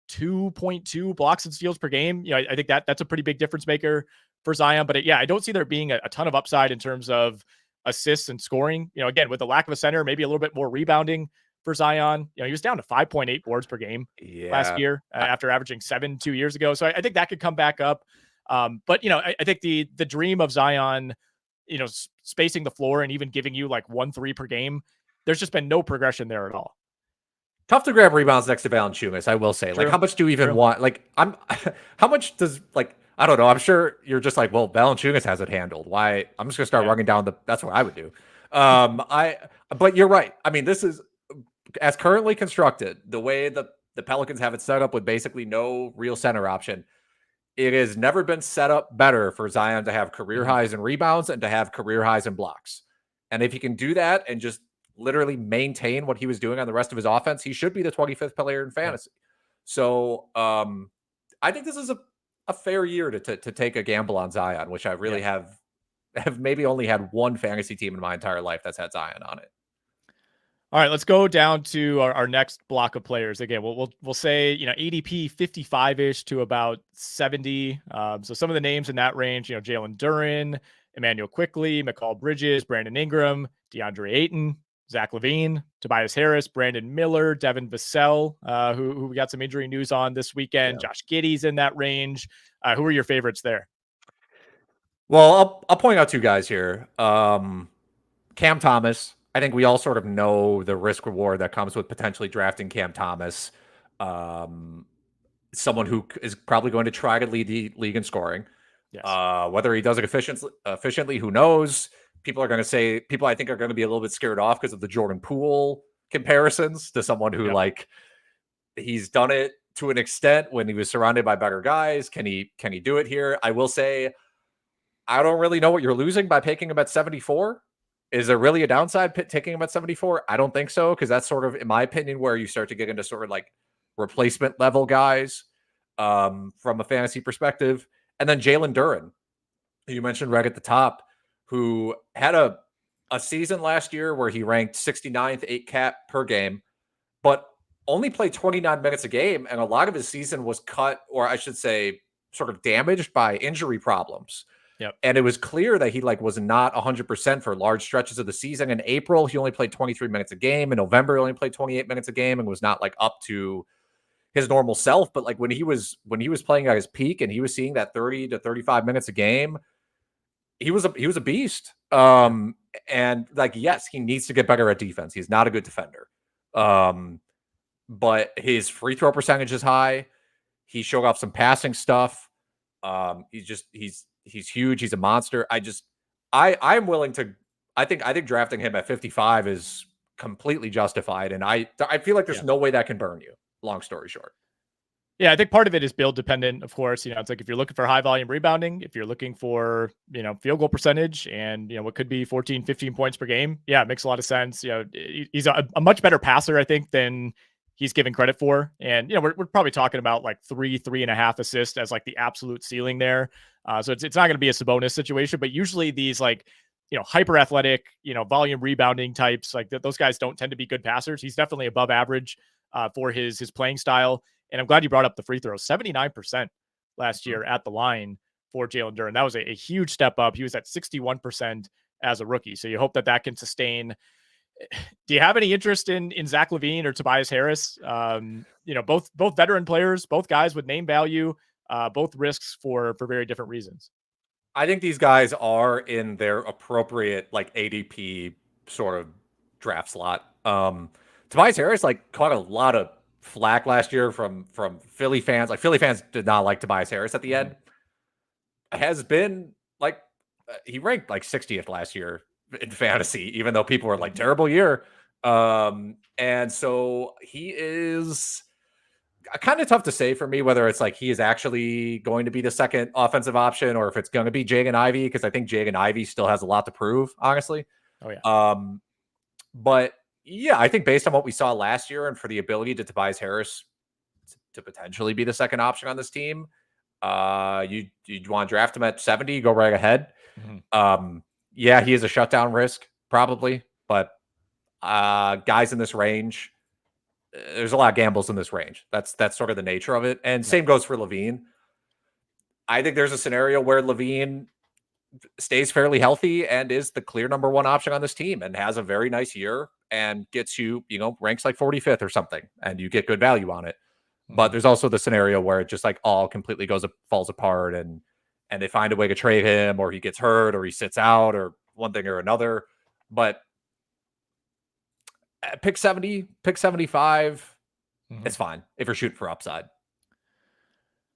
2.2 blocks and steals per game, I think that's a pretty big difference maker for Zion. But I don't see there being a ton of upside in terms of assists and scoring. Again, with the lack of a center, maybe a little bit more rebounding for Zion. He was down to 5.8 boards per game last year after averaging 7 2 years ago. So I think that could come back up. But I think the dream of Zion, spacing the floor and even giving you like 1-3 per game, there's just been no progression there at all. Tough to grab rebounds next to Valanciunas, I will say. True. Like, how much do you even want? Like, how much does, like, I don't know. I'm sure you're just like, well, Valanciunas has it handled. Why? I'm just gonna start running down that's what I would do. But you're right. I mean, this is, as currently constructed, the way the Pelicans have it set up with basically no real center option. it has never been set up better for Zion to have career highs in rebounds and to have career highs in blocks. And if he can do that and just literally maintain what he was doing on the rest of his offense, he should be the 25th player in fantasy. Yeah. So I think this is a fair year to take a gamble on Zion, which I really have maybe only had one fantasy team in my entire life that's had Zion on it. All right, let's go down to our next block of players. Again, we'll say ADP 55-ish to about 70. So some of the names in that range, Jalen Duren, Emmanuel Quickley, McCall Bridges, Brandon Ingram, DeAndre Ayton, Zach LaVine, Tobias Harris, Brandon Miller, Devin Vassell, who we got some injury news on this weekend. Yeah. Josh Giddey's in that range. Who are your favorites there? Well, I'll point out two guys here. Cam Thomas. I think we all sort of know the risk reward that comes with potentially drafting Cam Thomas. Someone who is probably going to try to lead the league in scoring. Yes. Whether he does it efficiently, who knows? People I think are going to be a little bit scared off because of the Jordan Poole comparisons to someone who he's done it to an extent when he was surrounded by better guys. Can he do it here? I will say, I don't really know what you're losing by picking him at 74. Is there really a downside taking him at 74? I don't think so, because that's sort of, in my opinion, where you start to get into sort of like replacement level guys from a fantasy perspective. And then Jalen Duren, who you mentioned right at the top, who had a season last year where he ranked 69th, 8 cap per game, but only played 29 minutes a game. And a lot of his season was cut, or I should say, sort of damaged by injury problems. Yep. And it was clear that he was not 100% for large stretches of the season. In April, he only played 23 minutes a game. In November, he only played 28 minutes a game and was not up to his normal self. But when he was playing at his peak and he was seeing that 30 to 35 minutes a game, he was a beast. And yes, he needs to get better at defense. He's not a good defender. But his free throw percentage is high. He showed off some passing stuff. He's huge. He's a monster. I'm willing to, I think drafting him at 55 is completely justified. And I feel like there's no way that can burn you. Long story short. Yeah, I think part of it is build dependent, of course. It's like if you're looking for high volume rebounding, if you're looking for, field goal percentage and, what could be 14, 15 points per game. Yeah, it makes a lot of sense. He's a much better passer, I think, than he's given credit for. And, we're probably talking about 3.5 assists as the absolute ceiling there. So it's not going to be a Sabonis situation, but usually these hyper athletic, volume rebounding types, those guys don't tend to be good passers. He's definitely above average for his playing style. And I'm glad you brought up the free throws. 79% last year at the line for Jalen Duren. That was a huge step up. He was at 61% as a rookie. So you hope that can sustain. Do you have any interest in Zach LaVine or Tobias Harris? Both veteran players, both guys with name value, both risks for very different reasons. I think these guys are in their appropriate ADP sort of draft slot. Tobias Harris caught a lot of flack last year from Philly fans. Philly fans did not like Tobias Harris at the end. Has been he ranked 60th last year in fantasy, even though people were terrible year. And so he is kind of tough to say for me whether it's he is actually going to be the second offensive option or if it's going to be Jagan Ivey, because I think Jagan Ivey still has a lot to prove, honestly. Oh yeah. But yeah, I think based on what we saw last year and for the ability to Tobias Harris to potentially be the second option on this team, you'd want to draft him at 70, go right ahead. Yeah, he is a shutdown risk, probably, but guys in this range, there's a lot of gambles in this range. That's sort of the nature of it. And same goes for LaVine. I think there's a scenario where LaVine stays fairly healthy and is the clear number one option on this team and has a very nice year and gets you, ranks 45th or something, and you get good value on it. But there's also the scenario where it just all completely falls apart and they find a way to trade him, or he gets hurt, or he sits out, or one thing or another. But pick 70, pick 75, it's fine if you're shooting for upside.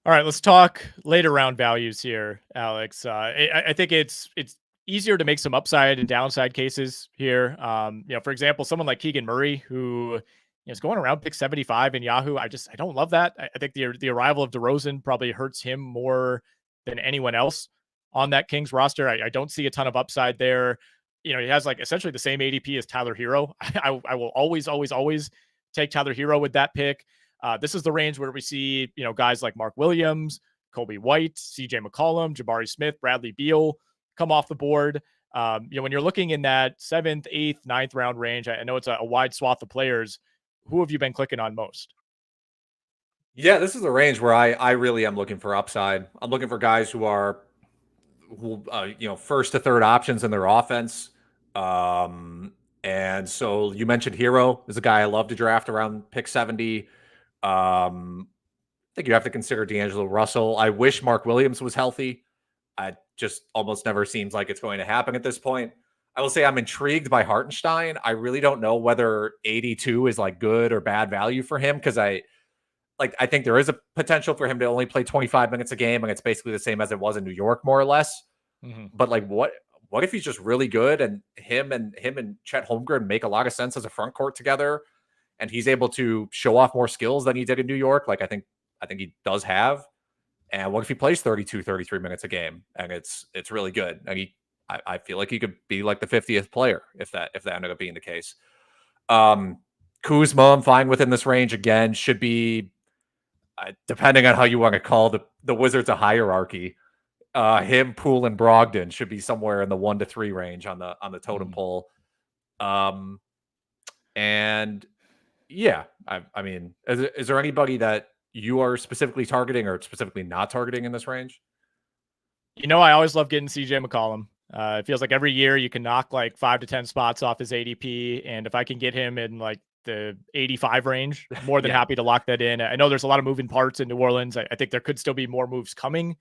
All right, let's talk later round values here, Alex. I think it's easier to make some upside and downside cases here. For example, someone like Keegan Murray, who It's going around pick 75 in Yahoo. I don't love that. I think the arrival of DeRozan probably hurts him more than anyone else on that Kings roster. I don't see a ton of upside there. He has like essentially the same ADP as Tyler Herro. I will always take Tyler Herro with that pick. This is the range where we see, guys like Mark Williams, Kobe White, CJ McCollum, Jabari Smith, Bradley Beal come off the board. When you're looking in that 7th, 8th, 9th round range, I know it's a wide swath of players. Who have you been clicking on most? Yeah, this is a range where I really am looking for upside. I'm looking for guys who are, first to third options in their offense. And so you mentioned Herro is a guy I love to draft around pick 70. I think you have to consider D'Angelo Russell. I wish Mark Williams was healthy. It just almost never seems like it's going to happen at this point. I will say I'm intrigued by Hartenstein. I really don't know whether 82 is like good or bad value for him, because I think there is a potential for him to only play 25 minutes a game, and it's basically the same as it was in New York, more or less. Mm-hmm. But like, what if he's just really good, and him and Chet Holmgren make a lot of sense as a front court together, and he's able to show off more skills than he did in New York? Like, I think he does have. And what if he plays 32, 33 minutes a game, and it's really good? And I feel like he could be like the 50th player if that ended up being the case. Kuzma, I'm fine within this range. Again, should be, depending on how you want to call the Wizards a hierarchy, him, Poole, and Brogdon should be somewhere in the 1 to 3 range on the totem pole. And yeah, I mean, is there anybody that you are specifically targeting or specifically not targeting in this range? I always love getting CJ McCollum. It feels like every year you can knock like 5 to 10 spots off his ADP. And if I can get him in like the 85 range, more than happy to lock that in. I know there's a lot of moving parts in New Orleans. I think there could still be more moves coming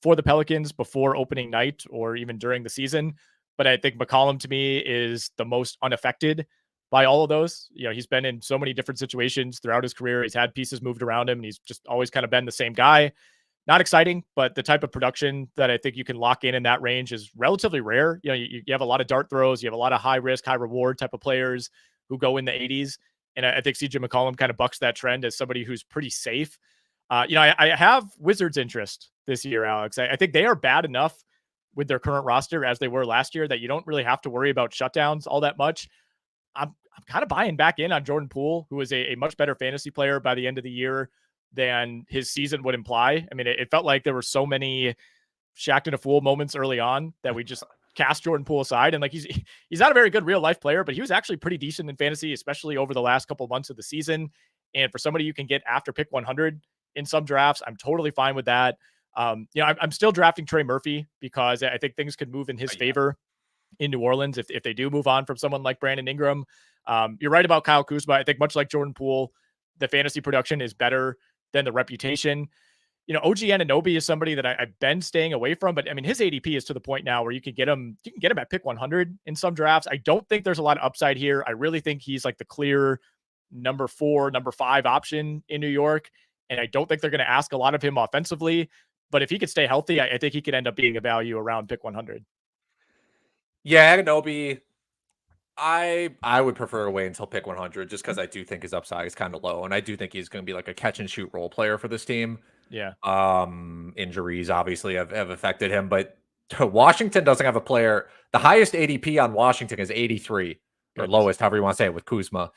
for the Pelicans before opening night or even during the season. But I think McCollum to me is the most unaffected by all of those. He's been in so many different situations throughout his career. He's had pieces moved around him, and he's just always kind of been the same guy. Not exciting, but the type of production that I think you can lock in that range is relatively rare. You have a lot of dart throws. You have a lot of high risk, high reward type of players who go in the 80s. And I think CJ McCollum kind of bucks that trend as somebody who's pretty safe. I have Wizards interest this year, Alex. I think they are bad enough with their current roster as they were last year that you don't really have to worry about shutdowns all that much. I'm kind of buying back in on Jordan Poole, who is a much better fantasy player by the end of the year than his season would imply. I mean, it felt like there were so many Shaq and a fool moments early on that we just cast Jordan Poole aside. And like, he's not a very good real life player, but he was actually pretty decent in fantasy, especially over the last couple of months of the season. And for somebody you can get after pick 100 in some drafts, I'm totally fine with that. I'm still drafting Trey Murphy because I think things could move in his favor in New Orleans if they do move on from someone like Brandon Ingram. You're right about Kyle Kuzma. I think much like Jordan Poole, the fantasy production is better than the reputation. OG Anunoby is somebody that I've been staying away from, but I mean, his ADP is to the point now where you can get him at pick 100 in some drafts. I don't think there's a lot of upside here. I really think he's like the clear number 4, number 5 option in New York. And I don't think they're going to ask a lot of him offensively, but if he could stay healthy, I think he could end up being a value around pick 100. Yeah, Anunoby, I would prefer to wait until pick 100 just because I do think his upside is kind of low, and I do think he's going to be like a catch and shoot role player for this team. Yeah. Injuries obviously have affected him, but Washington doesn't have a player. The highest ADP on Washington is 83, or lowest, however you want to say it, with Kuzma.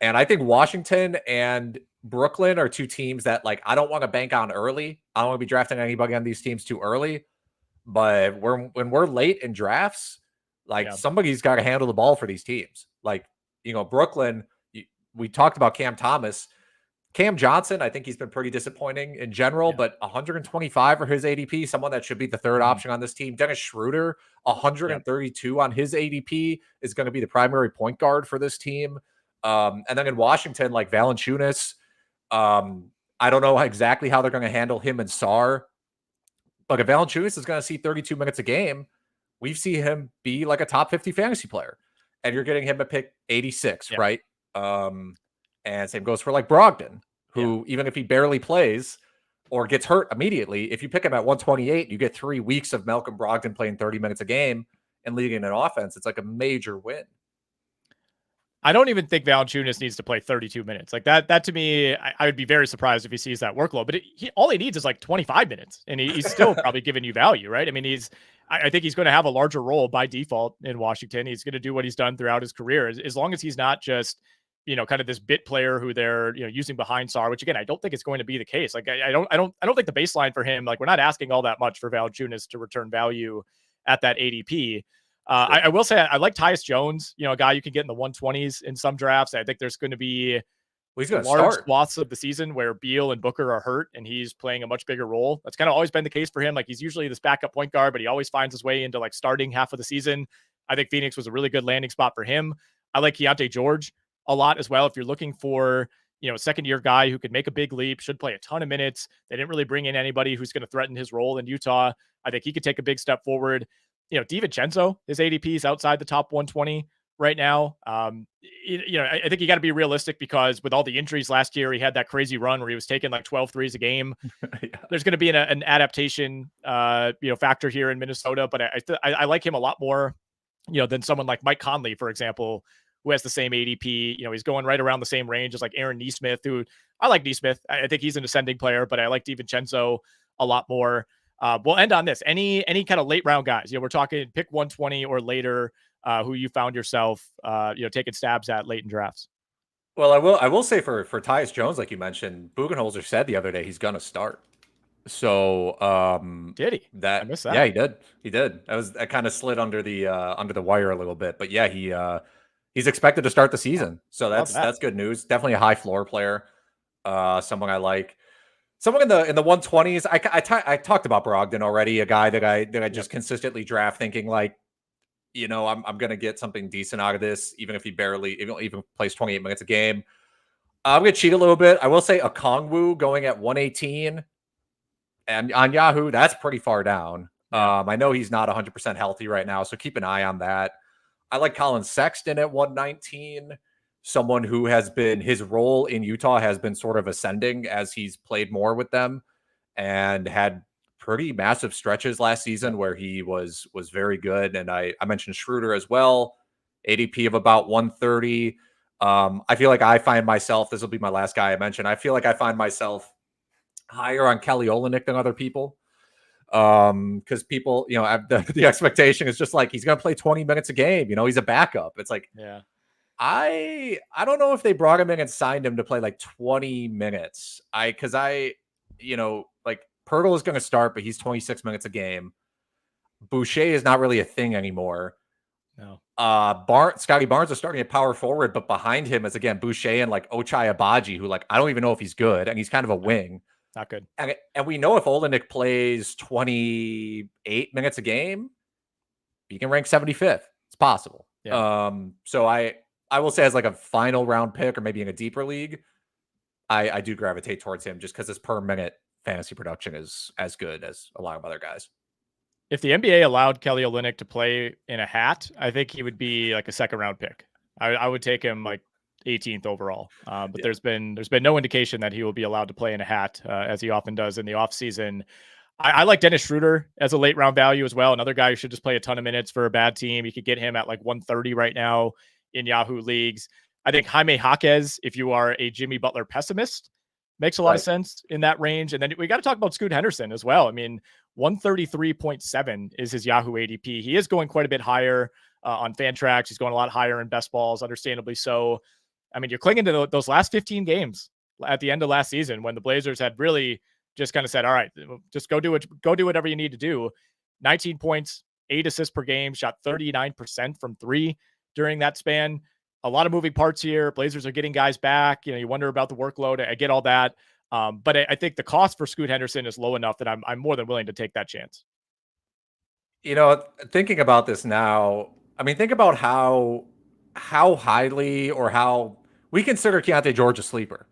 And I think Washington and Brooklyn are two teams that like I don't want to bank on early. I don't want to be drafting anybody on these teams too early. But when we're late in drafts, somebody's got to handle the ball for these teams. Like, Brooklyn, we talked about Cam Thomas. Cam Johnson, I think he's been pretty disappointing in general, but 125 for his ADP, someone that should be the third option on this team. Dennis Schroeder, 132 on his ADP, is going to be the primary point guard for this team. And then in Washington, like Valanciunas, I don't know exactly how they're going to handle him and Sarr. But if Valanciunas is going to see 32 minutes a game, we've seen him be like a top 50 fantasy player. And you're getting him at pick 86, right? And same goes for like Brogdon, who even if he barely plays or gets hurt immediately, if you pick him at 128, you get 3 weeks of Malcolm Brogdon playing 30 minutes a game and leading an offense. It's like a major win. I don't even think Valanciunas needs to play 32 minutes. Like that to me, I would be very surprised if he sees that workload. But all he needs is like 25 minutes, and he's still probably giving you value, right? I mean, I think he's going to have a larger role by default in Washington. He's going to do what he's done throughout his career, as long as he's not just, kind of this bit player who they're, using behind Sar, which again, I don't think it's going to be the case. Like, I don't think the baseline for him, like, we're not asking all that much for Valanciunas to return value at that ADP. I will say I like Tyus Jones, a guy you can get in the 120s in some drafts. I think there's going to be large swaths of the season where Beal and Booker are hurt and he's playing a much bigger role. That's kind of always been the case for him. Like, he's usually this backup point guard, but he always finds his way into like starting half of the season. I think Phoenix was a really good landing spot for him. I like Keontae George a lot as well. If you're looking for, a second year guy who could make a big leap, should play a ton of minutes. They didn't really bring in anybody who's going to threaten his role in Utah. I think he could take a big step forward. DiVincenzo, his ADP is outside the top 120 right now. I think you got to be realistic because with all the injuries last year, he had that crazy run where he was taking like 12 threes a game. Yeah. There's going to be an adaptation, factor here in Minnesota, but I like him a lot more, than someone like Mike Conley, for example, who has the same ADP. He's going right around the same range as like Aaron Nesmith, who I like Nesmith. I think he's an ascending player, but I like DiVincenzo a lot more. We'll end on this. Any kind of late round guys, we're talking pick 120 or later, who you found yourself, taking stabs at late in drafts. Well, I will say for Tyus Jones, like you mentioned, Budenholzer said the other day he's going to start. So, did he? I missed that. Yeah, he did. That kind of slid under the wire a little bit, but yeah, he's expected to start the season. So that's good news. Definitely a high floor player. Someone I like. Someone in the 120s. I talked about Brogdon already, a guy that I just consistently draft, thinking like, I'm gonna get something decent out of this, even if he barely even plays 28 minutes a game. I'm gonna cheat a little bit. I will say Okongwu going at 118, and on Yahoo, that's pretty far down. Yeah. I know he's not 100% healthy right now, so keep an eye on that. I like Colin Sexton at 119. Someone who has been, his role in Utah has been sort of ascending as he's played more with them and had pretty massive stretches last season where he was very good. And I mentioned Schroeder as well, ADP of about 130. I feel like I find myself, this will be my last guy I mentioned, I feel like I find myself higher on Kelly Olynyk than other people. Because people, the expectation is just like, he's going to play 20 minutes a game. He's a backup. It's like, yeah. I don't know if they brought him in and signed him to play like 20 minutes. Like Pirtle is going to start, but he's 26 minutes a game. Boucher is not really a thing anymore. No. Scotty Barnes is starting at power forward, but behind him is again Boucher and like Ochai Agbaji, who like I don't even know if he's good, and he's kind of a wing. Not good. And we know if Olynyk plays 28 minutes a game, he can rank 75th. It's possible. Yeah. So I will say as like a final round pick or maybe in a deeper league, I do gravitate towards him just because his per minute fantasy production is as good as a lot of other guys. If the NBA allowed Kelly Olynyk to play in a hat, I think he would be like a second round pick. I would take him like 18th overall. But yeah. There's been no indication that he will be allowed to play in a hat, as he often does in the offseason. I like Dennis Schroeder as a late round value as well. Another guy who should just play a ton of minutes for a bad team. You could get him at like 130 right now in Yahoo leagues. I think Jaime Jaquez, if you are a Jimmy Butler pessimist, makes a lot of sense in that range. And then we got to talk about Scoot Henderson as well. I mean, 133.7 is his Yahoo ADP. He is going quite a bit higher on Fantrax. He's going a lot higher in best balls, understandably so. I mean, you're clinging to those last 15 games at the end of last season when the Blazers had really just kind of said, all right, just go do whatever you need to do. 19 points, 8 assists per game, shot 39% from 3 during that span. A lot of moving parts here. Blazers are getting guys back. You wonder about the workload. I get all that. But I think the cost for Scoot Henderson is low enough that I'm more than willing to take that chance. Thinking about this now, I mean, think about how highly or how we consider Keontae George a sleeper.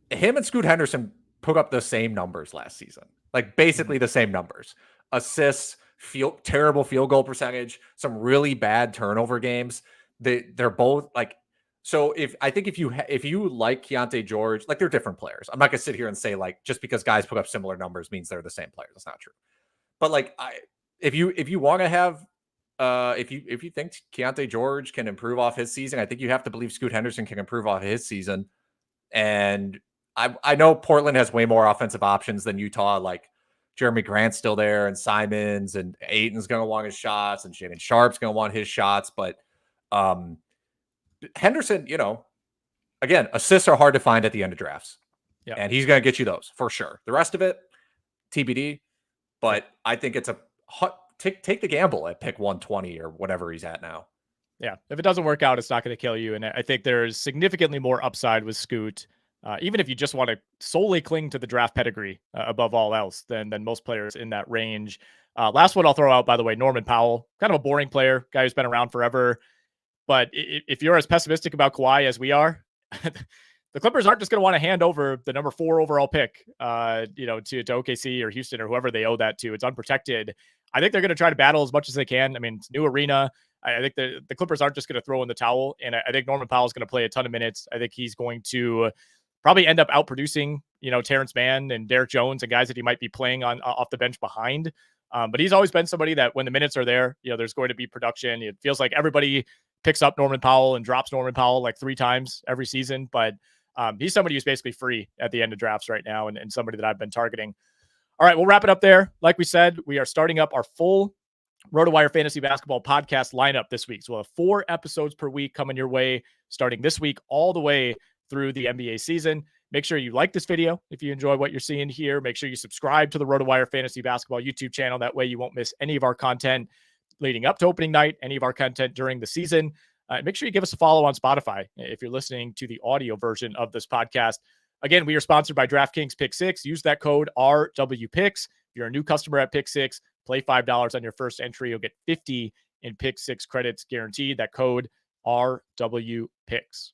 Him and Scoot Henderson put up the same numbers last season, like basically the same numbers. Assists, terrible field goal percentage, some really bad turnover games. They're both like, so if you like Keontae George, like they're different players. I'm not gonna sit here and say like just because guys put up similar numbers means they're the same players. That's not true. But like if you want to have if you think Keontae George can improve off his season, I think you have to believe Scoot Henderson can improve off his season. And I know Portland has way more offensive options than Utah. Like Jeremy Grant's still there, and Simons, and Ayton's going to want his shots, and Shannon Sharp's going to want his shots. But Henderson, again, assists are hard to find at the end of drafts. Yeah. And he's going to get you those for sure. The rest of it, TBD. But I think it's a take the gamble at pick 120 or whatever he's at now. Yeah. If it doesn't work out, it's not going to kill you. And I think there's significantly more upside with Scoot. Even if you just want to solely cling to the draft pedigree above all else than most players in that range. Last one I'll throw out, by the way, Norman Powell, kind of a boring player, guy who's been around forever. But if you're as pessimistic about Kawhi as we are, the Clippers aren't just going to want to hand over the number 4 overall pick, to OKC or Houston or whoever they owe that to. It's unprotected. I think they're going to try to battle as much as they can. I mean, it's new arena. I think the Clippers aren't just going to throw in the towel. And I think Norman Powell is going to play a ton of minutes. I think he's going to probably end up outproducing, Terrence Mann and Derrick Jones and guys that he might be playing on off the bench behind. But he's always been somebody that when the minutes are there, there's going to be production. It feels like everybody picks up Norman Powell and drops Norman Powell like 3 times every season. But he's somebody who's basically free at the end of drafts right now, and somebody that I've been targeting. All right, we'll wrap it up there. Like we said, we are starting up our full RotoWire Fantasy Basketball podcast lineup this week. So we'll have 4 episodes per week coming your way starting this week all the way through the NBA season. Make sure you like this video if you enjoy what you're seeing here. Make sure you subscribe to the RotoWire Fantasy Basketball YouTube channel. That way you won't miss any of our content leading up to opening night, any of our content during the season. Make sure you give us a follow on Spotify if you're listening to the audio version of this podcast. Again, we are sponsored by DraftKings Pick Six. Use that code RWPicks. If you're a new customer at Pick Six, play $5 on your first entry. You'll get 50 in Pick Six credits guaranteed. That code RWPicks.